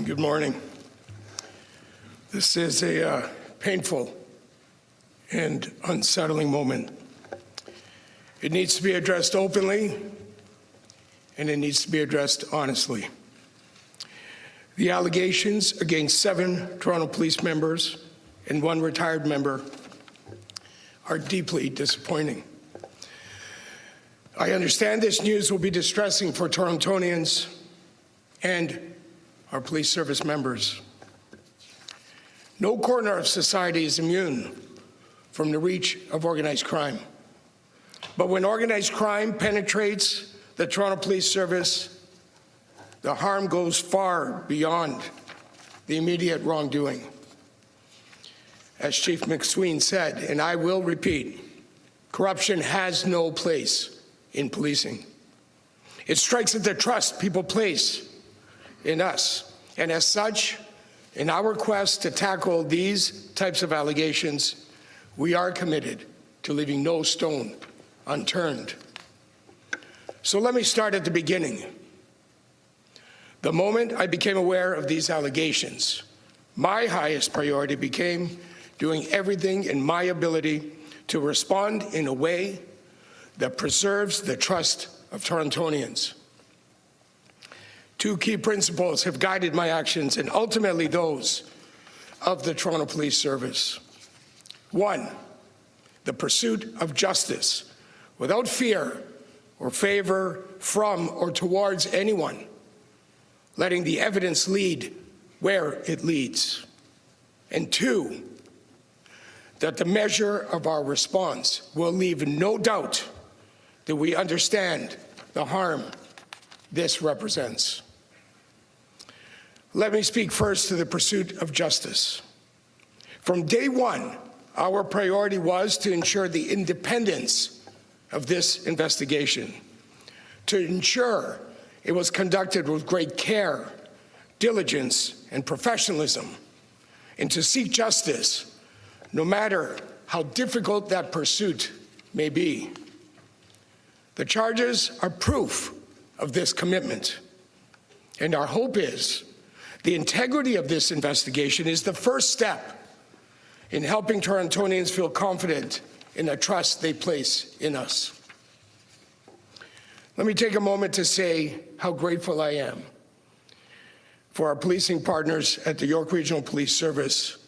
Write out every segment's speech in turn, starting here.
Good morning. This is a painful and unsettling moment. It needs to be addressed openly, and it needs to be addressed honestly. The allegations against 7 Toronto Police members and 1 retired member are deeply disappointing. I understand this news will be distressing for Torontonians and our police service members. No corner of society is immune from the reach of organized crime. But when organized crime penetrates the Toronto Police Service, the harm goes far beyond the immediate wrongdoing. As Chief McSween said, and I will repeat, corruption has no place in policing. It strikes at the trust people place in us. And as such, in our quest to tackle these types of allegations, we are committed to leaving no stone unturned. So let me start at the beginning. The moment I became aware of these allegations, my highest priority became doing everything in my ability to respond in a way that preserves the trust of Torontonians. 2 key principles have guided my actions and ultimately those of the Toronto Police Service. 1, the pursuit of justice without fear or favor from or towards anyone, letting the evidence lead where it leads. And 2, that the measure of our response will leave no doubt that we understand the harm this represents. Let me speak first to the pursuit of justice. From day one, our priority was to ensure the independence of this investigation, to ensure it was conducted with great care, diligence, and professionalism, and to seek justice, no matter how difficult that pursuit may be. The charges are proof of this commitment, and our hope is the integrity of this investigation is the first step in helping Torontonians feel confident in the trust they place in us. Let me take a moment to say how grateful I am for our policing partners at the York Regional Police Service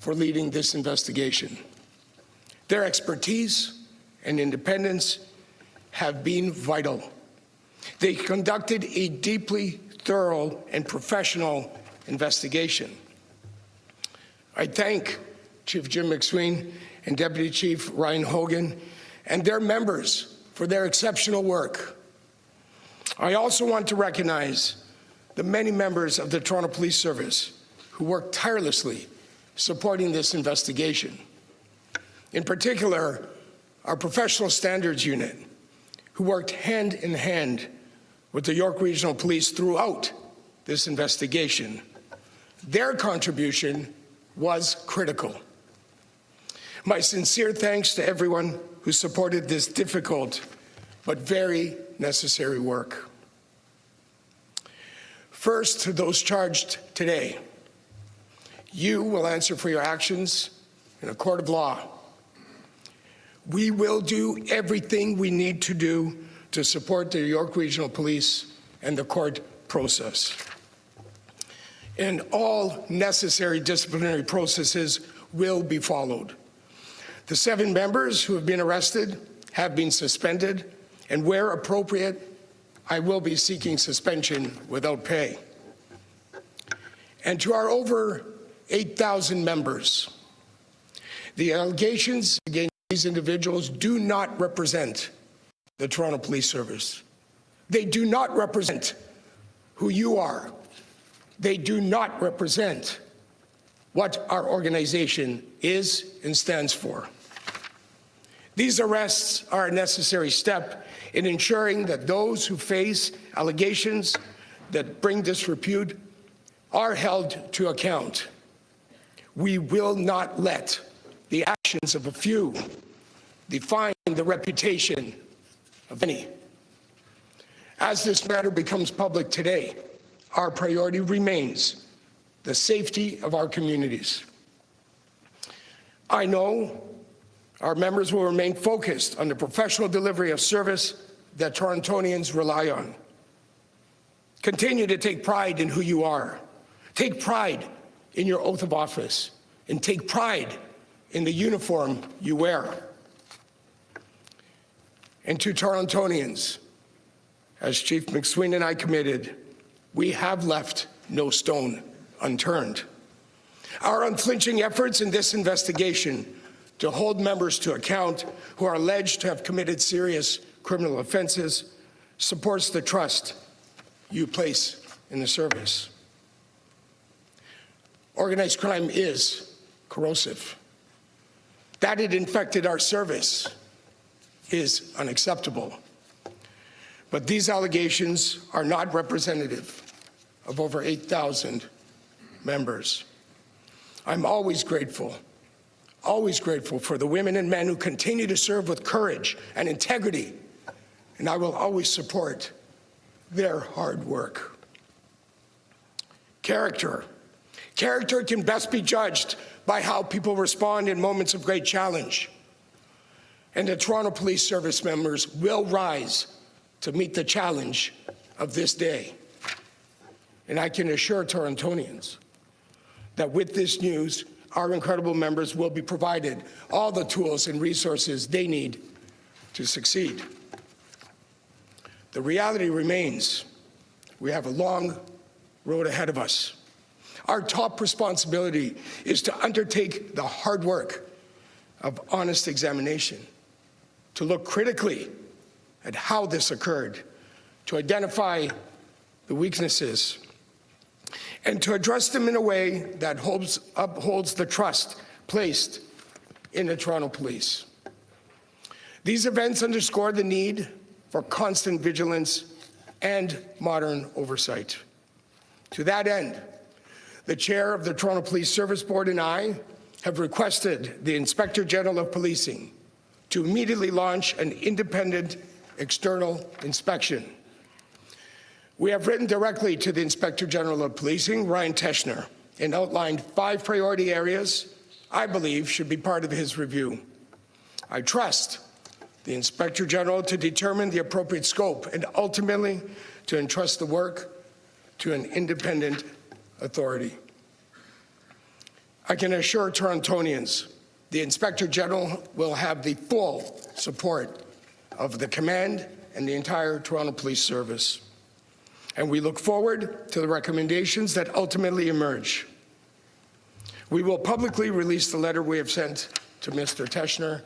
for leading this investigation. Their expertise and independence have been vital. They conducted a deeply thorough and professional investigation. I thank Chief Jim McSween and Deputy Chief Ryan Hogan and their members for their exceptional work. I also want to recognize the many members of the Toronto Police Service who worked tirelessly supporting this investigation. In particular, our Professional Standards Unit, who worked hand in hand with the York Regional Police throughout this investigation. Their contribution was critical. My sincere thanks to everyone who supported this difficult but very necessary work. First, to those charged today, you will answer for your actions in a court of law. We will do everything we need to do to support the York Regional Police and the court process. And all necessary disciplinary processes will be followed. The 7 members who have been arrested have been suspended, and where appropriate, I will be seeking suspension without pay. And to our over 8,000 members, the allegations against these individuals do not represent the Toronto Police Service. They do not represent who you are. They do not represent what our organization is and stands for. These arrests are a necessary step in ensuring that those who face allegations that bring disrepute are held to account. We will not let the actions of a few define the reputation of many. As this matter becomes public today, our priority remains the safety of our communities. I know our members will remain focused on the professional delivery of service that Torontonians rely on. Continue to take pride in who you are. Take pride in your oath of office, and take pride in the uniform you wear. And to Torontonians, as Chief McSween and I committed, we have left no stone unturned. Our unflinching efforts in this investigation to hold members to account who are alleged to have committed serious criminal offenses supports the trust you place in the service. Organized crime is corrosive. That it infected our service is unacceptable. But these allegations are not representative of over 8,000 members. I'm always grateful for the women and men who continue to serve with courage and integrity, and I will always support their hard work. Character can best be judged by how people respond in moments of great challenge. And the Toronto Police Service members will rise to meet the challenge of this day. And I can assure Torontonians that with this news, our incredible members will be provided all the tools and resources they need to succeed. The reality remains, we have a long road ahead of us. Our top responsibility is to undertake the hard work of honest examination, to look critically at how this occurred, to identify the weaknesses, and to address them in a way that upholds the trust placed in the Toronto Police. These events underscore the need for constant vigilance and modern oversight. To that end, the chair of the Toronto Police Service Board and I have requested the Inspector General of Policing to immediately launch an independent external inspection. We have written directly to the Inspector General of Policing, Ryan Teschner, and outlined 5 priority areas I believe should be part of his review. I trust the Inspector General to determine the appropriate scope and ultimately to entrust the work to an independent authority. I can assure Torontonians the Inspector General will have the full support of the command and the entire Toronto Police Service. And we look forward to the recommendations that ultimately emerge. We will publicly release the letter we have sent to Mr. Teschner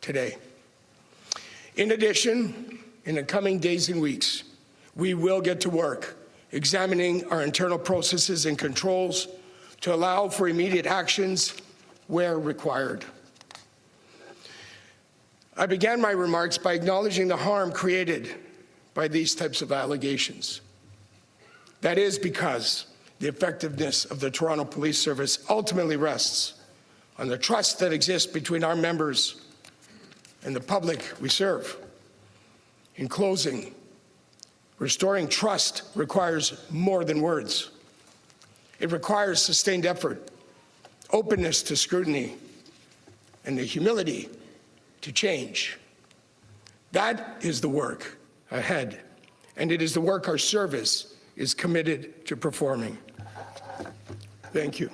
today. In addition, in the coming days and weeks, we will get to work examining our internal processes and controls to allow for immediate actions where required. I began my remarks by acknowledging the harm created by these types of allegations. That is because the effectiveness of the Toronto Police Service ultimately rests on the trust that exists between our members and the public we serve. In closing, restoring trust requires more than words. It requires sustained effort, openness to scrutiny, and the humility to change. That is the work ahead, and it is the work our service is committed to performing. Thank you.